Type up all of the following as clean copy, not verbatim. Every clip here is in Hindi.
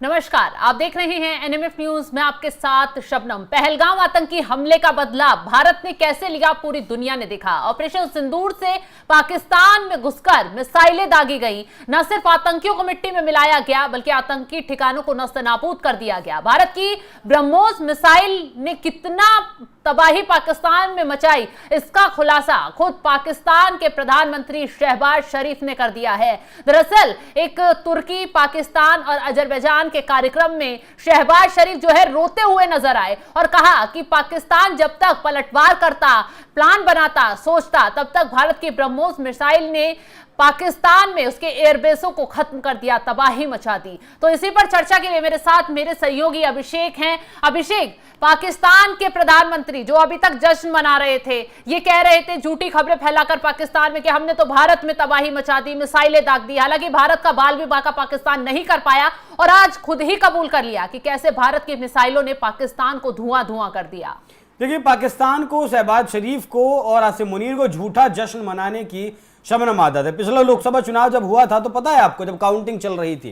नमस्कार, आप देख रहे हैं एनएमएफ न्यूज में आपके साथ शबनम। पहलगाम आतंकी हमले का बदला भारत ने कैसे लिया, पूरी दुनिया ने देखा। ऑपरेशन सिंदूर से पाकिस्तान में घुसकर मिसाइलें दागी गई। न सिर्फ आतंकियों को मिट्टी में मिलाया गया, बल्कि आतंकी ठिकानों को नस्तनाबूद कर दिया गया। भारत की ब्रह्मोस मिसाइल ने कितना तबाही पाकिस्तान में मचाई, इसका खुलासा खुद पाकिस्तान के प्रधानमंत्री शहबाज शरीफ ने कर दिया है। दरअसल एक तुर्की, पाकिस्तान और अजरबैजान के कार्यक्रम में शहबाज शरीफ जो है रोते हुए नजर आए और कहा कि पाकिस्तान जब तक पलटवार करता, प्लान बनाता, सोचता, तब तक भारत की ब्रह्मोस मिसाइल ने पाकिस्तान में उसके एयरबेसों को खत्म कर दिया, तबाही मचा दी। तो इसी पर चर्चा के लिए मेरे साथ मेरे सहयोगी अभिषेक हैं। अभिषेक, पाकिस्तान के प्रधानमंत्री जो अभी तक जश्न मना रहे थे, ये कह रहे थे झूठी खबरें फैलाकर पाकिस्तान में कि हमने तो भारत में तबाही मचा दी, मिसाइलें दाग दी। हालांकि भारत का बाल भी बाका पाकिस्तान नहीं कर पाया और आज खुद ही कबूल कर लिया कि कैसे भारत की मिसाइलों ने पाकिस्तान को धुआं धुआं कर दिया। देखिए, पाकिस्तान को, शहबाज शरीफ को और आसिम मुनीर को झूठा जश्न मनाने की शबनम आदत है। पिछला लोकसभा चुनाव जब हुआ था तो पता है आपको, जब काउंटिंग चल रही थी,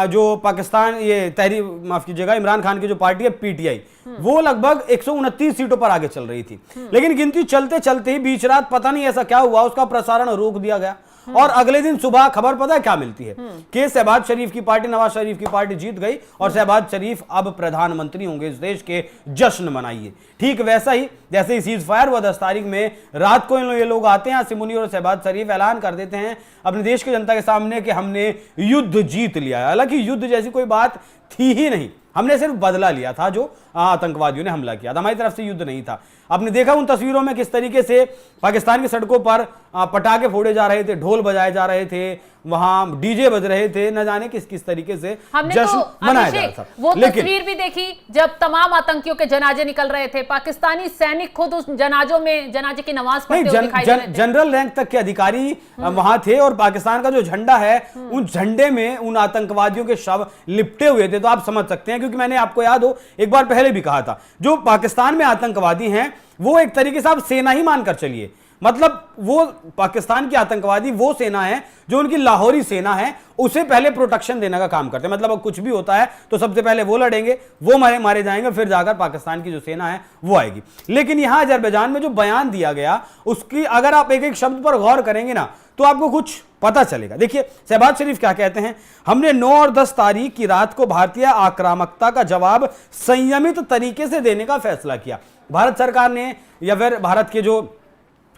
जो पाकिस्तान, ये तहरीक, माफ कीजिएगा, इमरान खान की जो पार्टी है पीटीआई, वो लगभग 129 सीटों पर आगे चल रही थी। लेकिन गिनती चलते चलते ही बीच रात पता नहीं ऐसा क्या हुआ, उसका प्रसारण रोक दिया गया और अगले दिन सुबह खबर पता है क्या मिलती है कि शहबाज शरीफ की पार्टी, नवाज शरीफ की पार्टी जीत गई और शहबाज शरीफ अब प्रधानमंत्री होंगे इस देश के, जश्न मनाइए। ठीक वैसा ही जैसे ही सीज फायर हुआ 10 तारीख में रात को ये लोग आते हैं, आसिम मुनीर और शहबाज शरीफ ऐलान कर देते हैं अपने देश की जनता के सामने कि हमने युद्ध जीत लिया है। हालांकि युद्ध जैसी कोई बात थी ही नहीं, हमने सिर्फ बदला लिया था जो आतंकवादियों ने हमला किया था, हमारी तरफ से युद्ध नहीं था। आपने देखा उन तस्वीरों में किस तरीके से पाकिस्तान की सड़कों पर पटाखे फोड़े जा रहे थे, ढोल बजाए जा रहे थे, वहां डीजे बज रहे थे, न जाने किस किस तरीके से जश्न मनाया जा रहा था। वो तस्वीर भी देखी जब तमाम आतंकियों के जनाजे निकल रहे थे, पाकिस्तानी सैनिक खुद उस जनाजों में जनाजे की नमाज पढ़ते हुए दिखाई दे रहे थे। जनरल रैंक तक के अधिकारी वहां थे और पाकिस्तान का जो झंडा है, उन झंडे में उन आतंकवादियों के शव लिपटे हुए थे। तो आप समझ सकते हैं, क्योंकि मैंने आपको याद हो एक बार पहले भी कहा था, जो पाकिस्तान में आतंकवादी हैं वो एक तरीके से आप सेना ही मानकर चलिए। मतलब वो पाकिस्तान की आतंकवादी वो सेना है जो उनकी लाहौरी सेना है, उसे पहले प्रोटेक्शन देने का काम करते हैं। मतलब अब कुछ भी होता है तो सबसे पहले वो लड़ेंगे, वो मारे जाएंगे, फिर जाकर पाकिस्तान की जो सेना है वो आएगी। लेकिन यहां अजरबैजान में जो बयान दिया गया, उसकी अगर आप एक एक शब्द पर गौर करेंगे ना तो आपको कुछ पता चलेगा। देखिए, शहबाज शरीफ क्या कहते हैं, हमने 9 और 10 तारीख की रात को भारतीय आक्रामकता का जवाब संयमित तरीके से देने का फैसला किया। भारत सरकार ने, या फिर भारत के जो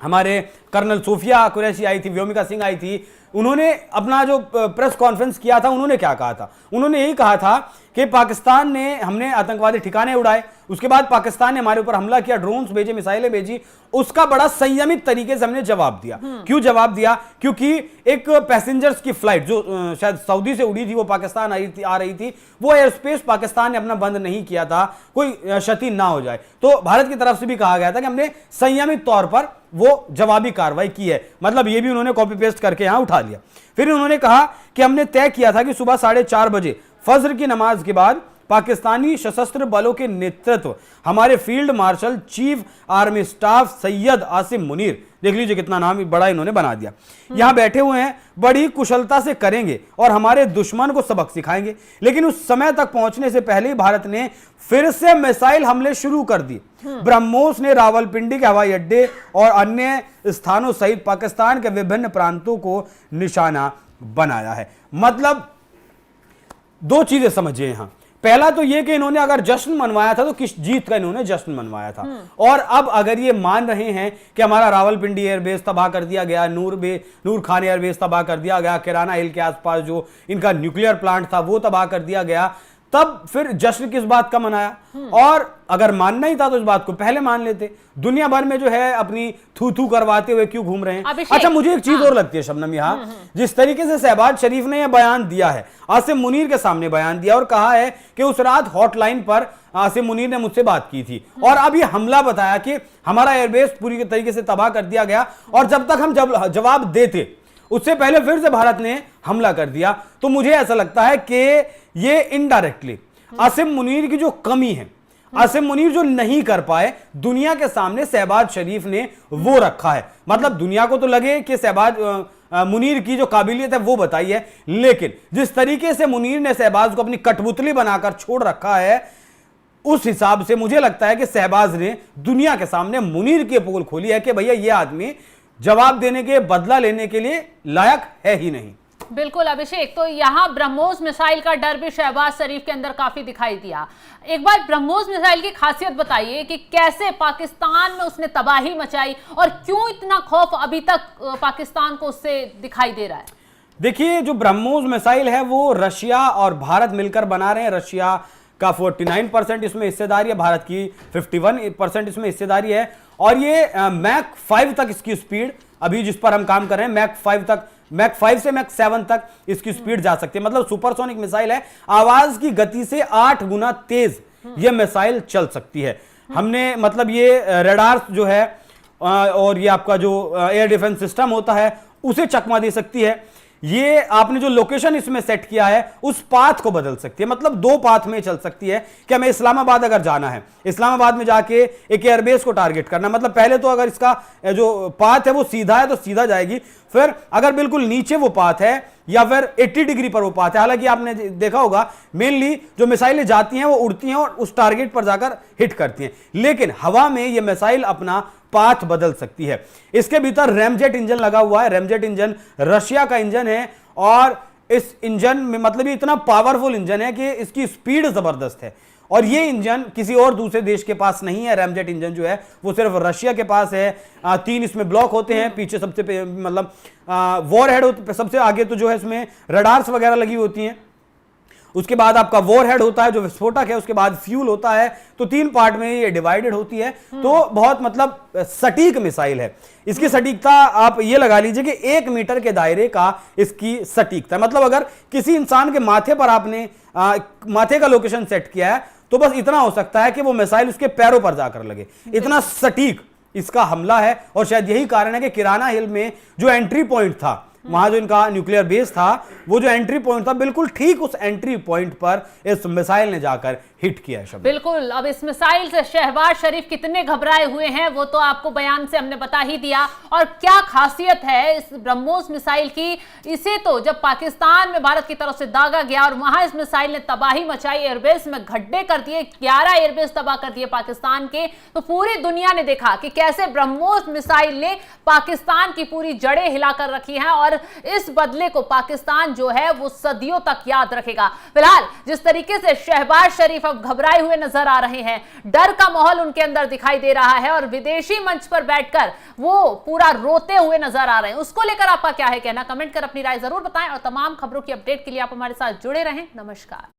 हमारे कर्नल सूफिया कुरैशी आई थी, व्योमिका सिंह आई थी, उन्होंने अपना जो प्रेस कॉन्फ्रेंस किया था, उन्होंने क्या कहा था? उन्होंने यही कहा था कि पाकिस्तान ने, हमने आतंकवादी ठिकाने उड़ाए, उसके बाद पाकिस्तान ने हमारे ऊपर हमला किया, ड्रोन्स भेजे, मिसाइलें भेजी, उसका बड़ा संयमित तरीके से हमने जवाब दिया। क्यों जवाब दिया? क्योंकि एक पैसेंजर्स की फ्लाइट जो शायद सऊदी से उड़ी थी, वो पाकिस्तान आ रही थी, वो एयर स्पेस पाकिस्तान ने अपना बंद नहीं किया था, कोई क्षति ना हो जाए। तो भारत की तरफ से भी कहा गया था कि हमने संयमित तौर पर वो जवाबी कार्रवाई की है। मतलब ये भी उन्होंने कॉपी पेस्ट करके यहां उठा लिया। फिर उन्होंने कहा कि हमने तय किया था कि सुबह 4:30 बजे फज्र की नमाज के बाद पाकिस्तानी सशस्त्र बलों के नेतृत्व हमारे field marshal chief army staff Syed Asim Munir, देख लीजिए कितना नाम बड़ा इन्होंने बना दिया, यहां बैठे हुए हैं, बड़ी कुशलता से करेंगे और हमारे दुश्मन को सबक सिखाएंगे। लेकिन उस समय तक पहुंचने से पहले ही भारत ने फिर से मिसाइल हमले शुरू कर दिए। ब्रह्मोस ने रावलपिंडी के हवाई अड्डे और अन्य स्थानों सहित पाकिस्तान के विभिन्न प्रांतों को निशाना बनाया है। मतलब दो चीजें समझिए यहां। पहला तो यह कि इन्होंने अगर जश्न मनवाया था तो किस जीत का इन्होंने जश्न मनवाया था, और अब अगर ये मान रहे हैं कि हमारा रावलपिंडी एयरबेस तबाह कर दिया गया, नूर खान एयरबेस तबाह कर दिया गया, किराना हिल के आसपास जो इनका न्यूक्लियर प्लांट था वो तबाह कर दिया गया, तब फिर जश्न किस बात का मनाया? और अगर मानना ही था तो इस बात को पहले मान लेते। दुनिया भर में जो है अपनी थू थू करवाते हुए क्यों घूम रहे हैं? अच्छा, मुझे एक चीज और लगती है शबनम, यहाँ जिस तरीके से शहबाज शरीफ ने यह बयान दिया है, आसिम मुनीर के सामने बयान दिया और कहा है कि उस रात हॉटलाइन पर आसिम मुनीर ने मुझसे बात की थी और अब ये हमला बताया कि हमारा एयरबेस पूरी तरीके से तबाह कर दिया गया, और जब तक हम जवाब देते उससे पहले फिर से भारत ने हमला कर दिया। तो मुझे ऐसा लगता है कि ये इनडायरेक्टली आसिम मुनीर की जो कमी है, आसिम मुनीर जो नहीं कर पाए, दुनिया के सामने शहबाज शरीफ ने वो रखा है। मतलब दुनिया को तो लगे कि शहबाज मुनीर की जो काबिलियत है वो बताई है, लेकिन जिस तरीके से मुनीर ने शहबाज को अपनी कठपुतली बनाकर छोड़ रखा है, उस हिसाब से मुझे लगता है कि शहबाज ने दुनिया के सामने मुनीर की पोल खोली है कि भैया ये आदमी जवाब देने के, बदला लेने के लिए लायक है ही नहीं। बिल्कुल अभिषेक, तो यहाँ ब्रह्मोस मिसाइल का डर भी शहबाज शरीफ के अंदर काफी दिखाई दिया। एक बार ब्रह्मोस मिसाइल की खासियत बताइए कि कैसे पाकिस्तान में उसने तबाही मचाई और क्यों इतना खौफ अभी तक पाकिस्तान को उससे दिखाई दे रहा है। देखिए, जो ब्रह्मोस मिसाइल है वो रशिया और भारत मिलकर बना रहे हैं। रशिया का 49% इसमें हिस्सेदारी है, भारत की 51% इसमें हिस्सेदारी है। और ये मैक 5 तक इसकी स्पीड, अभी जिस पर हम काम कर रहे हैं, मैक 5 से मैक 7 तक इसकी स्पीड जा सकती है। मतलब सुपरसोनिक मिसाइल है, आवाज की गति से 8 गुना तेज ये मिसाइल चल सकती है। हमने मतलब ये रडार जो है और ये आपका जो एयर डिफेंस सिस्टम होता है उसे चकमा दे सकती है। ये आपने जो लोकेशन इसमें सेट किया है उस पाथ को बदल सकती है, मतलब 2 पाथ में चल सकती है कि हमें इस्लामाबाद अगर जाना है, इस्लामाबाद में जाके एक एयरबेस को टारगेट करना, मतलब पहले तो अगर इसका जो पाथ है वो सीधा है तो सीधा जाएगी, फिर अगर बिल्कुल नीचे वो पाथ है या फिर 80 डिग्री पर वो पाथ है। हालांकि आपने देखा होगा मेनली जो मिसाइलें जाती हैं वो उड़ती हैं और उस टारगेट पर जाकर हिट करती हैं, लेकिन हवा में ये मिसाइल अपना पाथ बदल सकती है। इसके भीतर रैमजेट इंजन लगा हुआ है। रैमजेट इंजन रशिया का इंजन है और इस इंजन में मतलब ये इतना पावरफुल इंजन है कि इसकी स्पीड जबरदस्त है और ये इंजन किसी और दूसरे देश के पास नहीं है। रैमजेट इंजन जो है वो सिर्फ रशिया के पास है। 3 इसमें ब्लॉक होते हैं, पीछे सबसे मतलब वॉर हेड होते, सबसे आगे तो जो है इसमें रडार्स वगैरह लगी होती हैं, उसके बाद आपका वॉर हेड होता है जो विस्फोटक है, उसके बाद फ्यूल होता है, तो 3 पार्ट में ये डिवाइडेड होती है। तो बहुत मतलब सटीक मिसाइल है। इसकी सटीकता आप ये लगा लीजिए कि 1 मीटर के दायरे का इसकी सटीकता, मतलब अगर किसी इंसान के माथे पर आपने माथे का लोकेशन सेट किया है तो बस इतना हो सकता है कि वो मिसाइल उसके पैरों पर जाकर लगे, इतना सटीक इसका हमला है। और शायद यही कारण है कि किराना हिल में जो एंट्री पॉइंट था, वहां जो इनका न्यूक्लियर बेस था, वो जो एंट्री पॉइंट था बिल्कुल ठीक उस एंट्री पॉइंट पर इस मिसाइल ने जाकर हिट किया है। बिल्कुल, अब इस मिसाइल से शहबाज शरीफ कितने घबराए हुए हैं वो तो आपको बयान से हमने बता ही दिया। और क्या खासियत है इस ब्रह्मोस मिसाइल की, इसे तो जब पाकिस्तान में भारत की तरफ से दागा गया और वहां इस मिसाइल ने तबाही मचाई, एयरबेस में गड्ढे कर दिए, 11 एयरबेस तबाह कर दिए पाकिस्तान के, तो पूरी दुनिया ने देखा कि कैसे ब्रह्मोस मिसाइल ने पाकिस्तान की पूरी जड़ें हिलाकर रखी हैं और इस बदले को पाकिस्तान जो है वो सदियों तक याद रखेगा। फिलहाल जिस तरीके से शहबाज शरीफ अब घबराए हुए नजर आ रहे हैं, डर का माहौल उनके अंदर दिखाई दे रहा है और विदेशी मंच पर बैठकर वो पूरा रोते हुए नजर आ रहे हैं, उसको लेकर आपका क्या है कहना, कमेंट कर अपनी राय जरूर बताएं और तमाम खबरों की अपडेट के लिए आप हमारे साथ जुड़े रहें। नमस्कार।